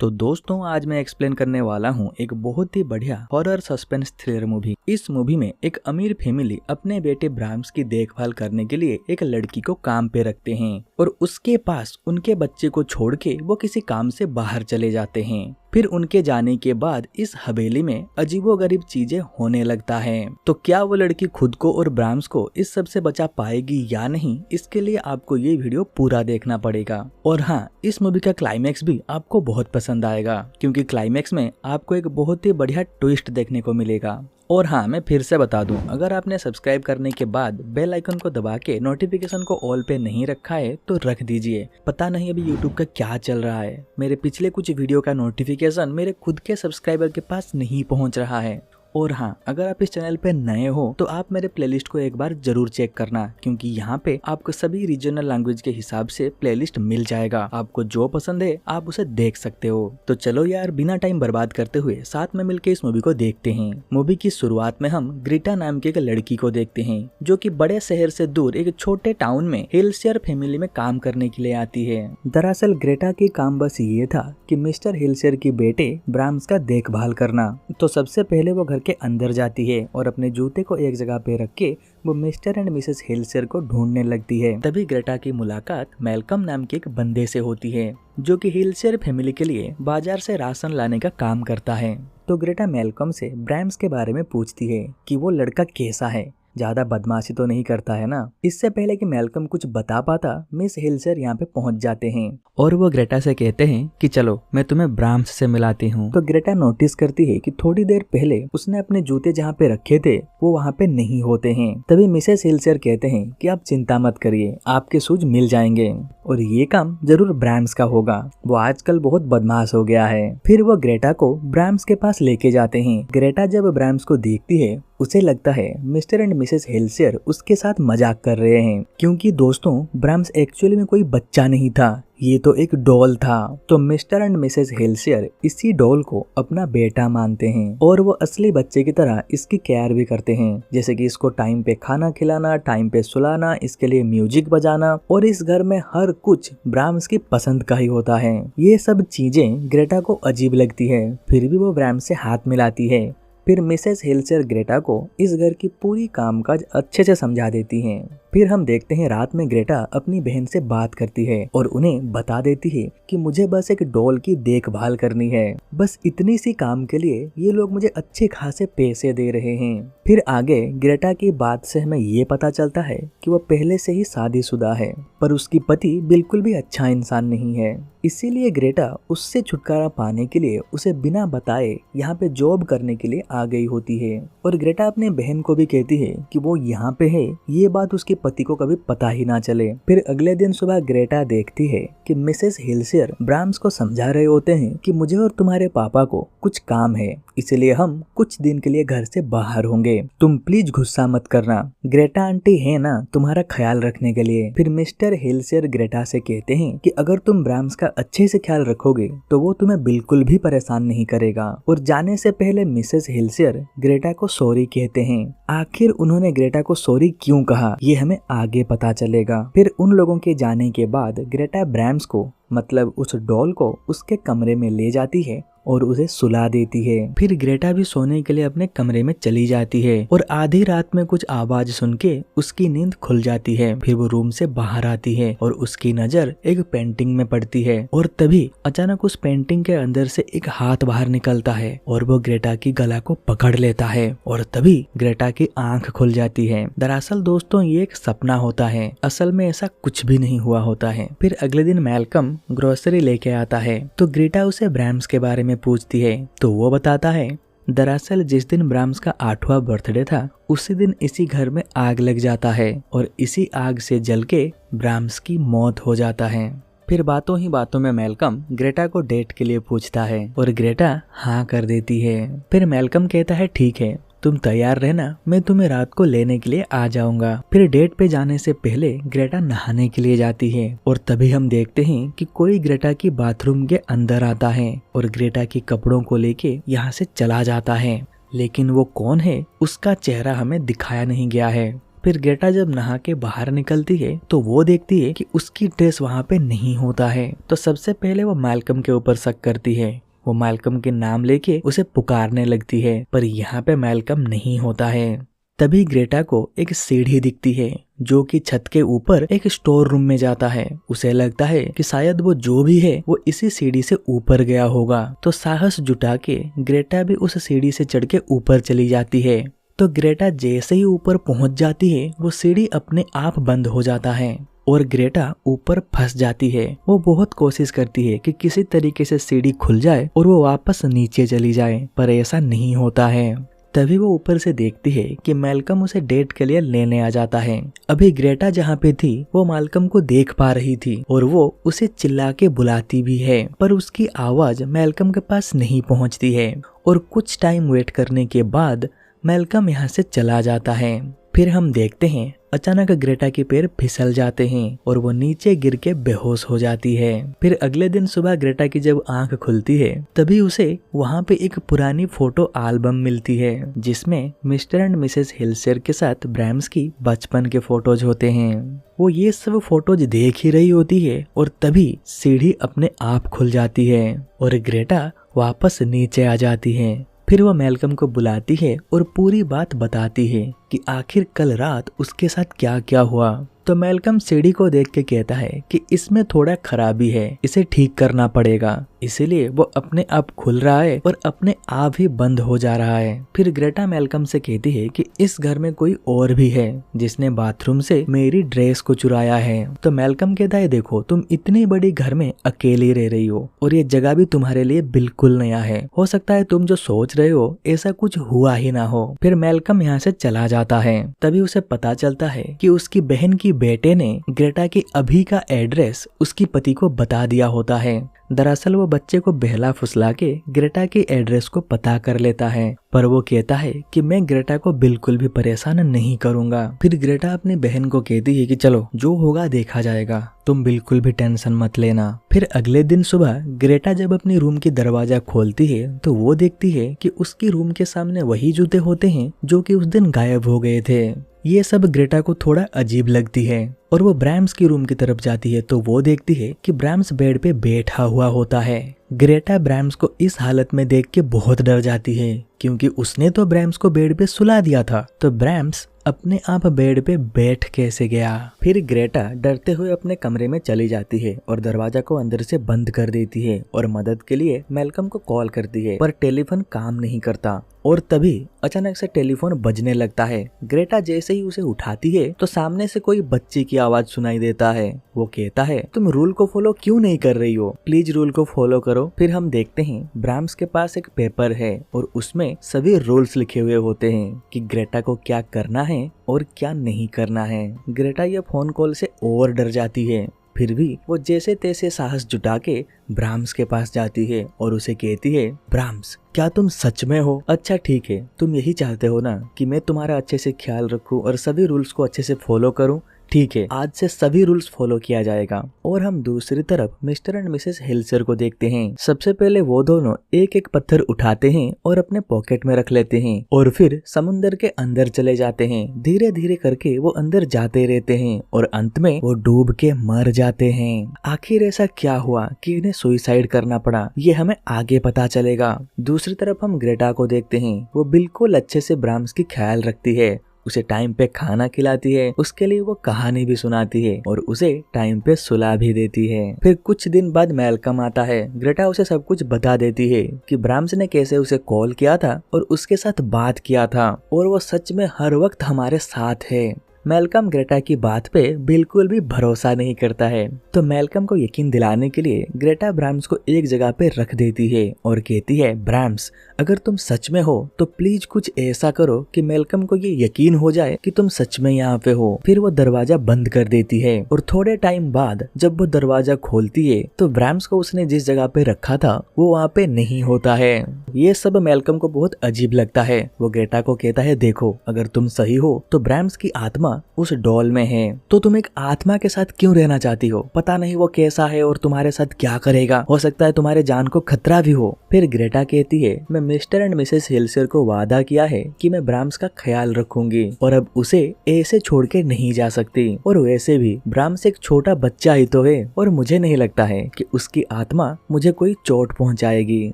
तो दोस्तों आज मैं एक्सप्लेन करने वाला हूँ एक बहुत ही बढ़िया हॉरर सस्पेंस थ्रिलर मूवी। इस मूवी में एक अमीर फैमिली अपने बेटे ब्राह्म्स की देखभाल करने के लिए एक लड़की को काम पे रखते हैं और उसके पास उनके बच्चे को छोड़ के वो किसी काम से बाहर चले जाते हैं। फिर उनके जाने के बाद इस हवेली में अजीबोगरीब चीजें होने लगता है। तो क्या वो लड़की खुद को और ब्राह्म्स को इस सब से बचा पाएगी या नहीं, इसके लिए आपको ये वीडियो पूरा देखना पड़ेगा। और हाँ, इस मूवी का क्लाइमैक्स भी आपको बहुत पसंद आएगा क्योंकि क्लाइमैक्स में आपको एक बहुत ही बढ़िया ट्विस्ट देखने को मिलेगा। और हाँ, मैं फिर से बता दूं, अगर आपने सब्सक्राइब करने के बाद बेल आइकन को दबा के नोटिफिकेशन को ऑल पे नहीं रखा है तो रख दीजिए। पता नहीं अभी यूट्यूब का क्या चल रहा है, मेरे पिछले कुछ वीडियो का नोटिफिकेशन मेरे खुद के सब्सक्राइबर के पास नहीं पहुंच रहा है। और हाँ, अगर आप इस चैनल पे नए हो तो आप मेरे प्लेलिस्ट को एक बार जरूर चेक करना क्योंकि यहाँ पे आपको सभी रीजनल लैंग्वेज के हिसाब से प्लेलिस्ट मिल जाएगा। आपको जो पसंद है आप उसे देख सकते हो। तो चलो यार, बिना टाइम बर्बाद करते हुए साथ में मिलकर इस मूवी को देखते हैं। मूवी की शुरुआत में हम ग्रीटा नाम की एक लड़की को देखते हैं जो कि बड़े शहर से दूर एक छोटे टाउन में हिल्सियर फैमिली में काम करने के लिए आती है। दरअसल ग्रेटा की काम बस ये था कि मिस्टर हिल्सियर के बेटे ब्राह्म्स का देखभाल करना। तो सबसे पहले वो के अंदर जाती है और अपने जूते को एक जगह पे रख के वो मिस्टर एंड मिसेस हिल्सियर को ढूंढने लगती है। तभी ग्रेटा की मुलाकात मैल्कम नाम के एक बंदे से होती है जो कि हिल्सियर फैमिली के लिए बाजार से राशन लाने का काम करता है। तो ग्रेटा मैल्कम से ब्राह्म्स के बारे में पूछती है कि वो लड़का कैसा है, ज्यादा बदमाशी तो नहीं करता है ना। इससे पहले कि मैल्कम कुछ बता पाता, मिस हिल्सियर यहाँ पे पहुंच जाते हैं और वो ग्रेटा से कहते हैं कि चलो मैं तुम्हें ब्राह्म्स से मिलाती हूँ। तो ग्रेटा नोटिस करती है कि थोड़ी देर पहले उसने अपने जूते जहाँ पे रखे थे वो वहाँ पे नहीं होते हैं। तभी मिसेस हिल्सियर कहते हैं कि आप चिंता मत करिए, आपके शूज मिल जाएंगे और ये काम जरूर ब्राह्म्स का होगा, वो आजकल बहुत बदमाश हो गया है। फिर वो ग्रेटा को ब्राह्म्स के पास लेके जाते हैं। ग्रेटा जब ब्राह्म्स को देखती है उसे लगता है मिस्टर एंड मिसेस हिल्सियर उसके साथ मजाक कर रहे हैं क्योंकि दोस्तों ब्राह्म्स एक्चुअली में कोई बच्चा नहीं था, ये तो एक डॉल था। तो मिस्टर एंड मिसेस हिल्सियर इसी डॉल को अपना बेटा मानते हैं और वो असली बच्चे की तरह इसकी केयर भी करते हैं, जैसे कि इसको टाइम पे खाना खिलाना, टाइम पे सुलाना, इसके लिए म्यूजिक बजाना और इस घर में हर कुछ ब्राह्म्स की पसंद का ही होता है। ये सब चीजें ग्रेटा को अजीब लगती है, फिर भी वो ब्राह्म्स से हाथ मिलाती है। फिर मिसेस हिल्सियर ग्रेटा को इस घर की पूरी कामकाज अच्छे से समझा देती हैं। फिर हम देखते हैं रात में ग्रेटा अपनी बहन से बात करती है और उन्हें बता देती है कि मुझे बस एक डॉल की देखभाल करनी है, बस इतनी सी काम के लिए ये लोग मुझे अच्छे खासे पैसे दे रहे हैं। फिर आगे ग्रेटा की बात से हमें ये पता चलता है कि वो पहले से ही शादीशुदा है पर उसकी पति बिल्कुल भी अच्छा इंसान नहीं है, इसीलिए ग्रेटा उससे छुटकारा पाने के लिए उसे बिना बताए यहाँ पे जॉब करने के लिए आ गई होती है। और ग्रेटा अपने बहन को भी कहती है कि वो यहाँ पे है, ये बात उसके पति को कभी पता ही ना चले। फिर अगले दिन सुबह ग्रेटा देखती है कि मिसेस हिल्सियर ब्राह्म्स को समझा रहे होते हैं कि मुझे और तुम्हारे पापा को कुछ काम है, इसलिए हम कुछ दिन के लिए घर से बाहर होंगे, तुम प्लीज गुस्सा मत करना, ग्रेटा आंटी है ना तुम्हारा ख्याल रखने के लिए। फिर मिस्टर हिल्सियर ग्रेटा से कहते हैं कि अगर तुम ब्राह्म्स का अच्छे से ख्याल रखोगे तो वो तुम्हें बिल्कुल भी परेशान नहीं करेगा। और जाने से पहले मिसेस हिल्सियर ग्रेटा को सॉरी कहते हैं। आखिर उन्होंने ग्रेटा को सॉरी क्यों कहा ये हमें आगे पता चलेगा। फिर उन लोगों के जाने के बाद ग्रेटा ब्राह्म्स को मतलब उस डॉल को उसके कमरे में ले जाती है और उसे सुला देती है। फिर ग्रेटा भी सोने के लिए अपने कमरे में चली जाती है और आधी रात में कुछ आवाज सुन के उसकी नींद खुल जाती है। फिर वो रूम से बाहर आती है और उसकी नजर एक पेंटिंग में पड़ती है और तभी अचानक उस पेंटिंग के अंदर से एक हाथ बाहर निकलता है और वो ग्रेटा की गला को पकड़ लेता है और तभी ग्रेटा की आंख खुल जाती है। दरअसल दोस्तों ये एक सपना होता है, असल में ऐसा कुछ भी नहीं हुआ होता है। फिर अगले दिन मैल्कम ग्रोसरी लेके आता है तो ग्रेटा उसे ब्राह्म्स के बारे में पूछती है तो वो बताता है दरअसल जिस दिन ब्राह्म्स का 8वां बर्थडे था उसी दिन इसी घर में आग लग जाता है और इसी आग से जल के ब्राह्म्स की मौत हो जाता है। फिर बातों ही बातों में मैल्कम ग्रेटा को डेट के लिए पूछता है और ग्रेटा हाँ कर देती है। फिर मैल्कम कहता है ठीक है, तुम तैयार रहना, मैं तुम्हें रात को लेने के लिए आ जाऊंगा। फिर डेट पे जाने से पहले ग्रेटा नहाने के लिए जाती है और तभी हम देखते हैं कि कोई ग्रेटा की बाथरूम के अंदर आता है और ग्रेटा के कपड़ों को लेके यहाँ से चला जाता है, लेकिन वो कौन है उसका चेहरा हमें दिखाया नहीं गया है। फिर ग्रेटा जब नहा के बाहर निकलती है तो वो देखती है कि उसकी ड्रेस वहाँ पे नहीं होता है। तो सबसे पहले वो मैल्कम के ऊपर शक करती है। वो मैल्कम के नाम लेके उसे पुकारने लगती है, पर यहाँ पे मैल्कम नहीं होता है। तभी ग्रेटा को एक सीढ़ी दिखती है जो कि छत के ऊपर एक स्टोर रूम में जाता है। उसे लगता है कि शायद वो जो भी है वो इसी सीढ़ी से ऊपर गया होगा। तो साहस जुटा के ग्रेटा भी उस सीढ़ी से चढ़ के ऊपर चली जाती है। तो ग्रेटा जैसे ही ऊपर पहुंच जाती है वो सीढ़ी अपने आप बंद हो जाता है और ग्रेटा ऊपर फंस जाती है। वो बहुत कोशिश करती है कि किसी तरीके से सीढ़ी खुल जाए और वो वापस नीचे चली जाए, पर ऐसा नहीं होता है। तभी वो ऊपर से देखती है कि मैल्कम उसे डेट के लिए लेने आ जाता है। अभी ग्रेटा जहाँ पे थी वो मैल्कम को देख पा रही थी और वो उसे चिल्ला के बुलाती भी है, पर उसकी आवाज मैल्कम के पास नहीं पहुँचती है। और कुछ टाइम वेट करने के बाद मैल्कम यहाँ से चला जाता है। फिर हम देखते हैं अचानक ग्रेटा के पैर फिसल जाते हैं और वो नीचे गिर के बेहोश हो जाती है। फिर अगले दिन सुबह ग्रेटा की जब आंख खुलती है तभी उसे वहाँ पे एक पुरानी फोटो एल्बम मिलती है जिसमें मिस्टर एंड मिसेस हिल्सर के साथ ब्रैम्स की बचपन के फोटोज होते हैं। वो ये सब फोटोज देख ही रही होती है और तभी सीढ़ी अपने आप खुल जाती है और ग्रेटा वापस नीचे आ जाती है। फिर वो मैल्कम को बुलाती है और पूरी बात बताती है कि आखिर कल रात उसके साथ क्या क्या हुआ। तो मैल्कम सीढ़ी को देख के कहता है कि इसमें थोड़ा खराबी है, इसे ठीक करना पड़ेगा, इसीलिए वो अपने आप खुल रहा है और अपने आप ही बंद हो जा रहा है। फिर ग्रेटा मैल्कम से कहती है कि इस घर में कोई और भी है जिसने बाथरूम से मेरी ड्रेस को चुराया है। तो मैल्कम कहता है देखो तुम इतनी बड़ी घर में अकेली रह रही हो और ये जगह भी तुम्हारे लिए बिल्कुल नया है, हो सकता है तुम जो सोच रहे हो ऐसा कुछ हुआ ही ना हो। फिर मैल्कम यहाँ से चला जाता है। तभी उसे पता चलता है कि उसकी बहन की बेटे ने ग्रेटा के अभी का एड्रेस उसकी पति को बता दिया होता है। दरअसल वो बच्चे को बहला फुसला के ग्रेटा के एड्रेस को पता कर लेता है, पर वो कहता है कि मैं ग्रेटा को बिल्कुल भी परेशान नहीं करूंगा। फिर ग्रेटा अपनी बहन को कहती है कि चलो जो होगा देखा जाएगा, तुम बिल्कुल भी टेंशन मत लेना। फिर अगले दिन सुबह ग्रेटा जब अपनी रूम की दरवाजा खोलती है तो वो देखती है कि उसकी रूम के सामने वही जूते होते हैं जो कि उस दिन गायब हो गए थे। ये सब ग्रेटा को थोड़ा अजीब लगती है और वो ब्रैम्स की रूम की तरफ जाती है तो वो देखती है कि ब्रैम्स बेड पे बैठा हुआ होता है। ग्रेटा ब्रैम्स को इस हालत में देख के बहुत डर जाती है क्योंकि उसने तो ब्रैम्स को बेड पे सुला दिया था, तो ब्रैम्स अपने आप बेड पे बैठ कैसे गया। फिर ग्रेटा डरते हुए अपने कमरे में चली जाती है और दरवाजा को अंदर से बंद कर देती है और मदद के लिए मैल्कम को कॉल करती है, पर टेलीफोन काम नहीं करता। और तभी अचानक से टेलीफोन बजने लगता है। ग्रेटा जैसे ही उसे उठाती है तो सामने से कोई बच्चे की आवाज सुनाई देता है। वो कहता है तुम रूल को फॉलो क्यों नहीं कर रही हो, प्लीज रूल को फॉलो करो। फिर हम देखते हैं ब्रैम्स के पास एक पेपर है और उसमें सभी रूल्स लिखे हुए होते हैं कि ग्रेटा को क्या करना है और क्या नहीं करना है। ग्रेटा ये फोन कॉल से और डर जाती है, फिर भी वो जैसे तैसे साहस जुटा के ब्रैम्स के पास जाती है और उसे कहती है ब्रैम्स क्या तुम सच में हो? अच्छा ठीक है, तुम यही चाहते हो ना कि मैं तुम्हारा अच्छे से ख्याल रखूं और सभी रूल्स को अच्छे से फॉलो करूं? ठीक है, आज से सभी रूल्स फॉलो किया जाएगा। और हम दूसरी तरफ मिस्टर एंड मिसेस हिल्सर को देखते हैं। सबसे पहले वो दोनों एक एक पत्थर उठाते हैं और अपने पॉकेट में रख लेते हैं और फिर समुंदर के अंदर चले जाते हैं। धीरे धीरे करके वो अंदर जाते रहते हैं और अंत में वो डूब के मर जाते हैं। आखिर ऐसा क्या हुआ कि इन्हें सुसाइड करना पड़ा, ये हमें आगे पता चलेगा। दूसरी तरफ हम ग्रेटा को देखते हैं। वो बिल्कुल अच्छे से ब्रैम्स की ख्याल रखती है, उसे टाइम पे खाना खिलाती है, उसके लिए वो कहानी भी सुनाती है और उसे टाइम पे सुला भी देती है। फिर कुछ दिन बाद मैल्कम आता है। ग्रेटा उसे सब कुछ बता देती है कि ब्रैम्स ने कैसे उसे कॉल किया था और उसके साथ बात किया था और वो सच में हर वक्त हमारे साथ है। मैल्कम ग्रेटा की बात पे बिल्कुल भी भरोसा नहीं करता है, तो मैल्कम को यकीन दिलाने के लिए ग्रेटा ब्रैम्स को एक जगह पे रख देती है और कहती है ब्रैम्स अगर तुम सच में हो तो प्लीज कुछ ऐसा करो कि मैल्कम को ये यकीन हो जाए कि तुम सच में यहाँ पे हो। फिर वो दरवाजा बंद कर देती है और थोड़े टाइम बाद जब वो दरवाजा खोलती है तो ब्रैम्स को उसने जिस जगह पे रखा था वो वहाँ पे नहीं होता है। ये सब मैल्कम को बहुत अजीब लगता है। वो ग्रेटा को कहता है, देखो अगर तुम सही हो तो ब्रैम्स की आत्मा उस डॉल में है, तो तुम एक आत्मा के साथ क्यों रहना चाहती हो? पता नहीं वो कैसा है और तुम्हारे साथ क्या करेगा, हो सकता है तुम्हारे जान को खतरा भी हो। फिर ग्रेटा कहती है, मैं मिस्टर एंड मिसेस हेल्सियर को वादा किया है कि मैं ब्रैम्स का ख्याल रखूंगी और अब उसे ऐसे छोड़ के नहीं जा सकती। और वैसे भी ब्रैम्स एक छोटा बच्चा ही तो है और मुझे नहीं लगता है कि उसकी आत्मा मुझे कोई चोट पहुंचाएगी।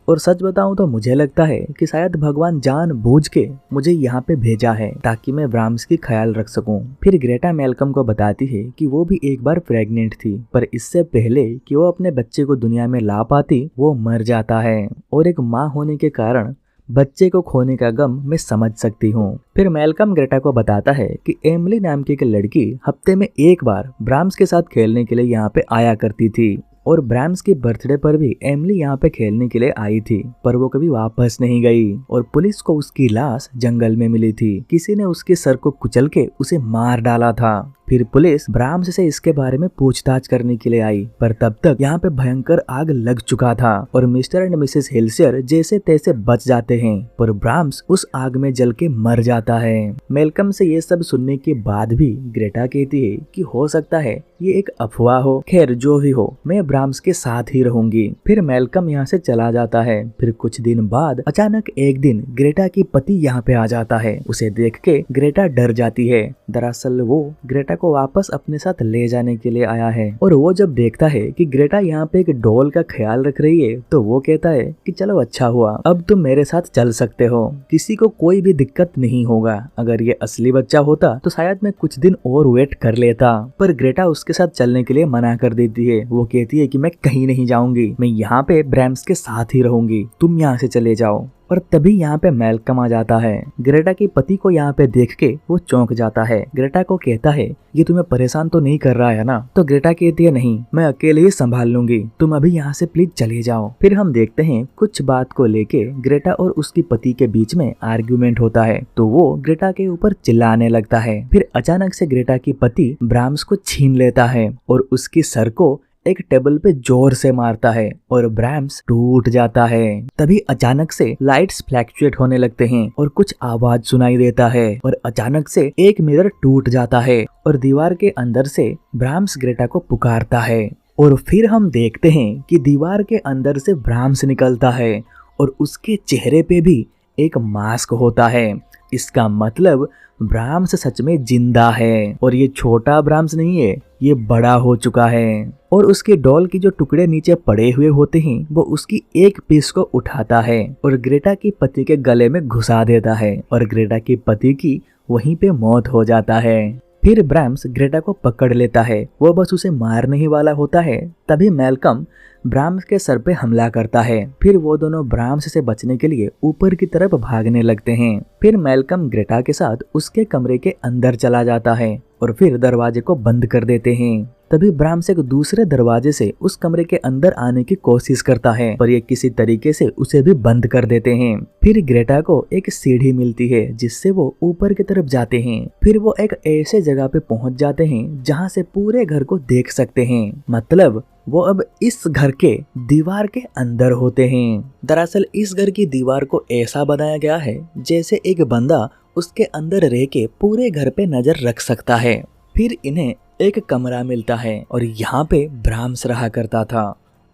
और सच बताऊं तो मुझे लगता है कि शायद भगवान जानबूझ के मुझे यहाँ पे भेजा है ताकि मैं ब्रैम्स की ख्याल रख सकूं। फिर ग्रेटा मैल्कम को बताती है कि वो भी एक बार प्रेग्नेंट थी, पर इससे पहले कि वो अपने बच्चे को दुनिया में ला पाती वो मर जाता है। और एक माँ होने के कारण बच्चे को खोने का गम मैं समझ सकती हूँ। फिर मैल्कम ग्रेटा को बताता है कि एमिली नाम की एक लड़की हफ्ते में एक बार ब्रैम्स के साथ खेलने के लिए यहाँ पे आया करती थी और ब्रैम्स के बर्थडे पर भी एमिली यहाँ पे खेलने के लिए आई थी, पर वो कभी वापस नहीं गई। और पुलिस को उसकी लाश जंगल में मिली थी, किसी ने उसके सर को कुचल के उसे मार डाला था। फिर पुलिस ब्रैम्स से इसके बारे में पूछताछ करने के लिए आई, पर तब तक यहाँ पे भयंकर आग लग चुका था और मिस्टर एंड मिसेस हेल्सियर जैसे तैसे बच जाते हैं, पर ब्रैम्स उस आग में जल के मर जाता है। मैल्कम से ये सब सुनने के बाद भी ग्रेटा कहती है कि हो सकता है ये एक अफवाह हो, खैर जो भी हो मैं ब्रैम्स के साथ ही रहूंगी। फिर मैल्कम यहाँ से चला जाता है। फिर कुछ दिन बाद अचानक एक दिन ग्रेटा की पति यहाँ पे आ जाता है। उसे देख के ग्रेटा डर जाती है। दरअसल वो ग्रेटा को वापस अपने साथ ले जाने के लिए आया है और वो जब देखता है कि ग्रेटा यहाँ पे एक डॉल का ख्याल रख रही है तो वो कहता है कि चलो अच्छा हुआ, अब तुम मेरे साथ चल सकते हो, किसी को कोई भी दिक्कत नहीं होगा। अगर ये असली बच्चा होता तो शायद मैं कुछ दिन और वेट कर लेता, पर ग्रेटा उसके साथ चलने के लिए मना कर देती है। वो कहती है कि मैं कहीं नहीं जाऊंगी, मैं यहाँ पे ब्रैम्स के साथ ही रहूंगी, तुम यहाँ से चले जाओ। और तभी यहाँ पे मैल्कम आ जाता है। ग्रेटा के पति को यहाँ पे देख के वो चौंक जाता है। ग्रेटा को कहता है ये तुम्हें परेशान तो नहीं कर रहा है ना? तो ग्रेटा कहती है नहीं, मैं अकेले ही संभाल लूंगी, तुम अभी यहाँ से प्लीज चले जाओ। फिर हम देखते हैं कुछ बात को लेके ग्रेटा और उसकी पति के बीच में आर्ग्यूमेंट होता है, तो वो ग्रेटा के ऊपर चिल्लाने लगता है। फिर अचानक से ग्रेटा की पति ब्रैम्स को छीन लेता है और उसकी सर को एक टेबल पे जोर से मारता है और ब्रैम्स टूट जाता है। तभी अचानक से लाइट्स फ्लैक्चुएट होने लगते हैं और कुछ आवाज सुनाई देता है और अचानक से एक मिरर टूट जाता है और दीवार के अंदर से ब्रैम्स ग्रेटा को पुकारता है। और फिर हम देखते हैं कि दीवार के अंदर से ब्रैम्स निकलता है और उसके चेहरे पे भी एक मास्क होता है। इसका मतलब ब्रैम्स सच में जिंदा है और ये छोटा ब्रैम्स नहीं है, ये बड़ा हो चुका है। और उसके डॉल की जो टुकड़े नीचे पड़े हुए होते हैं वो उसकी एक पीस को उठाता है और ग्रेटा की पति के गले में घुसा देता है और ग्रेटा की पति की वहीं पे मौत हो जाता है। फिर ब्रैम्स ग्रेटा को पकड़ लेता है, वो बस उसे मारने ही वाला होता है। तभी मैल्कम ब्रैम्स के सर पे हमला करता है। फिर वो दोनों ब्रैम्स से बचने के लिए ऊपर की तरफ भागने लगते हैं। फिर मैल्कम ग्रेटा के साथ उसके कमरे के अंदर चला जाता है और फिर दरवाजे को बंद कर देते हैं। तभी ब्रैम्स एक दूसरे दरवाजे से उस कमरे के अंदर आने की कोशिश करता है, पर ये किसी तरीके से उसे भी बंद कर देते हैं। फिर ग्रेटा को एक सीढ़ी मिलती है जिससे वो ऊपर की तरफ जाते हैं। फिर वो एक ऐसे जगह पे पहुंच जाते हैं जहां से पूरे घर को देख सकते हैं, मतलब वो अब इस घर के दीवार के अंदर होते हैं। दरअसल इस घर की दीवार को ऐसा बनाया गया है जैसे एक बंदा उसके अंदर रह के पूरे घर पे नजर रख सकता है। फिर इन्हें एक कमरा मिलता है और यहाँ पे ब्रैम्स रहा करता था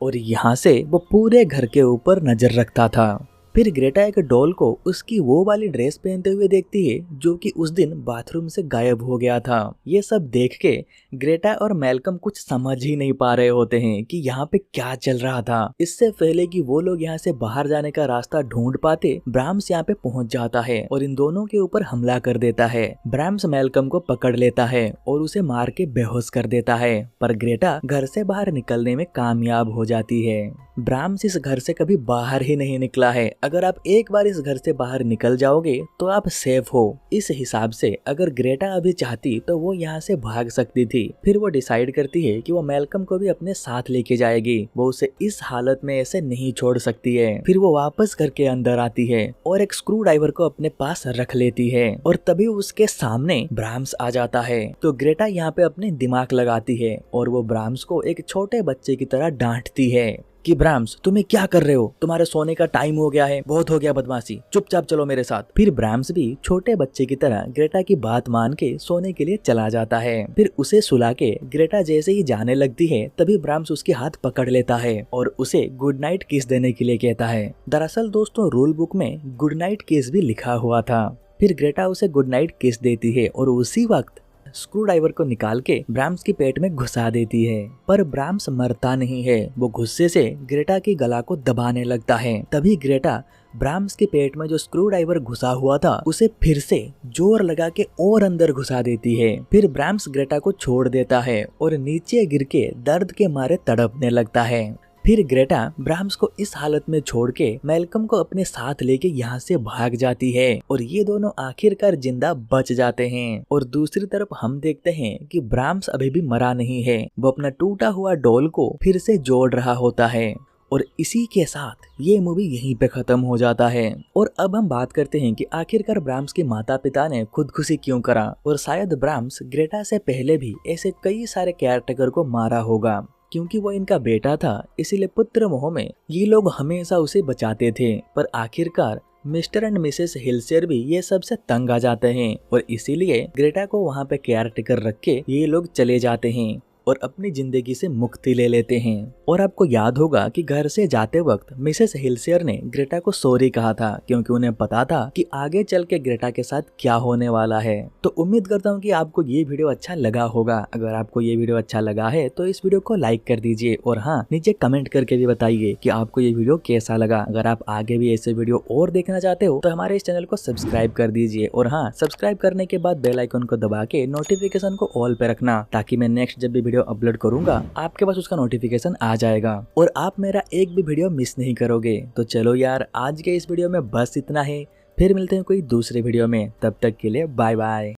और यहाँ से वो पूरे घर के ऊपर नजर रखता था। फिर ग्रेटा एक डॉल को उसकी वो वाली ड्रेस पहनते हुए देखती है जो कि उस दिन बाथरूम से गायब हो गया था। ये सब देख के ग्रेटा और मैल्कम कुछ समझ ही नहीं पा रहे होते हैं कि यहाँ पे क्या चल रहा था। इससे पहले कि वो लोग यहाँ से बाहर जाने का रास्ता ढूंढ पाते, ब्रैम्स यहाँ पे पहुंच जाता है और इन दोनों के ऊपर हमला कर देता है। ब्रैम्स मैल्कम को पकड़ लेता है और उसे मार के बेहोश कर देता है, पर ग्रेटा घर से बाहर निकलने में कामयाब हो जाती है। ब्रैम्स इस घर से कभी बाहर ही नहीं निकला है। अगर आप एक बार इस घर से बाहर निकल जाओगे तो आप सेफ हो। इस हिसाब से अगर ग्रेटा अभी चाहती तो वो यहाँ से भाग सकती थी। फिर वो डिसाइड करती है कि वो मैल्कम को भी अपने साथ लेके जाएगी, वो उसे इस हालत में ऐसे नहीं छोड़ सकती है। फिर वो वापस घर के अंदर आती है और एक स्क्रू ड्राइवर को अपने पास रख लेती है और तभी उसके सामने ब्रैम्स आ जाता है। तो ग्रेटा यहाँ पे अपने दिमाग लगाती है और वो ब्रैम्स को एक छोटे बच्चे की तरह डांटती है। कि ब्राम्स तुम्हें क्या कर रहे हो, तुम्हारे सोने का टाइम हो गया है, बहुत हो गया बदमाशी, चुपचाप चलो मेरे साथ। फिर ब्राम्स भी छोटे बच्चे की तरह ग्रेटा की बात मान के सोने के लिए चला जाता है। फिर उसे सुला के ग्रेटा जैसे ही जाने लगती है तभी ब्राम्स उसके हाथ पकड़ लेता है और उसे गुड नाइट किस देने के लिए कहता है। दरअसल दोस्तों रूल बुक में गुड नाइट किस भी लिखा हुआ था। फिर ग्रेटा उसे गुड नाइट किस देती है और उसी वक्त स्क्रू ड्राइवर को निकाल के ब्राम्स की पेट में घुसा देती है। पर ब्राम्स मरता नहीं है, वो गुस्से से ग्रेटा की गला को दबाने लगता है। तभी ग्रेटा ब्राम्स के पेट में जो स्क्रू ड्राइवर घुसा हुआ था उसे फिर से जोर लगा के और अंदर घुसा देती है। फिर ब्राम्स ग्रेटा को छोड़ देता है और नीचे गिर के दर्द के मारे तड़पने लगता है। फिर ग्रेटा ब्राम्स को इस हालत में छोड़ के मैल्कम को अपने साथ लेके यहाँ से भाग जाती है और ये दोनों आखिरकार जिंदा बच जाते हैं। और दूसरी तरफ हम देखते हैं कि ब्राम्स अभी भी मरा नहीं है, वो अपना टूटा हुआ डॉल को फिर से जोड़ रहा होता है। और इसी के साथ ये मूवी यहीं पे खत्म हो जाता है। और अब हम बात करते हैं कि आखिरकार ब्राम्स के माता पिता ने खुदकुशी क्यों करा, और शायद ब्राम्स ग्रेटा से पहले भी ऐसे कई सारे कैरेक्टर को मारा होगा। क्योंकि वो इनका बेटा था, इसीलिए पुत्र मोह में ये लोग हमेशा उसे बचाते थे। पर आखिरकार मिस्टर एंड मिसेस हिल्सेर भी ये सबसे तंग आ जाते हैं और इसीलिए ग्रेटा को वहाँ पे केयरटेकर रख के ये लोग चले जाते हैं और अपनी जिंदगी से मुक्ति ले लेते हैं। और आपको याद होगा कि घर से जाते वक्त मिसेस हिल्सेर ने ग्रेटा को सॉरी कहा था, क्योंकि उन्हें पता था कि आगे चल के ग्रेटा के साथ क्या होने वाला है। तो उम्मीद करता हूँ कि आपको ये वीडियो अच्छा लगा होगा। अगर आपको ये वीडियो अच्छा लगा है तो इस वीडियो को लाइक कर दीजिए और हाँ, नीचे कमेंट करके भी बताइए कि आपको ये वीडियो कैसा लगा। अगर आप आगे भी ऐसे वीडियो और देखना चाहते हो तो हमारे इस चैनल को सब्सक्राइब कर दीजिए और हाँ, सब्सक्राइब करने के बाद बेल आइकन को दबा के नोटिफिकेशन को ऑल पे रखना, ताकि मैं नेक्स्ट जब भी वीडियो अपलोड करूंगा आपके पास उसका नोटिफिकेशन आ जाएगा और आप मेरा एक भी वीडियो मिस नहीं करोगे। तो चलो यार, आज के इस वीडियो में बस इतना है, फिर मिलते हैं कोई दूसरे वीडियो में। तब तक के लिए बाय बाय।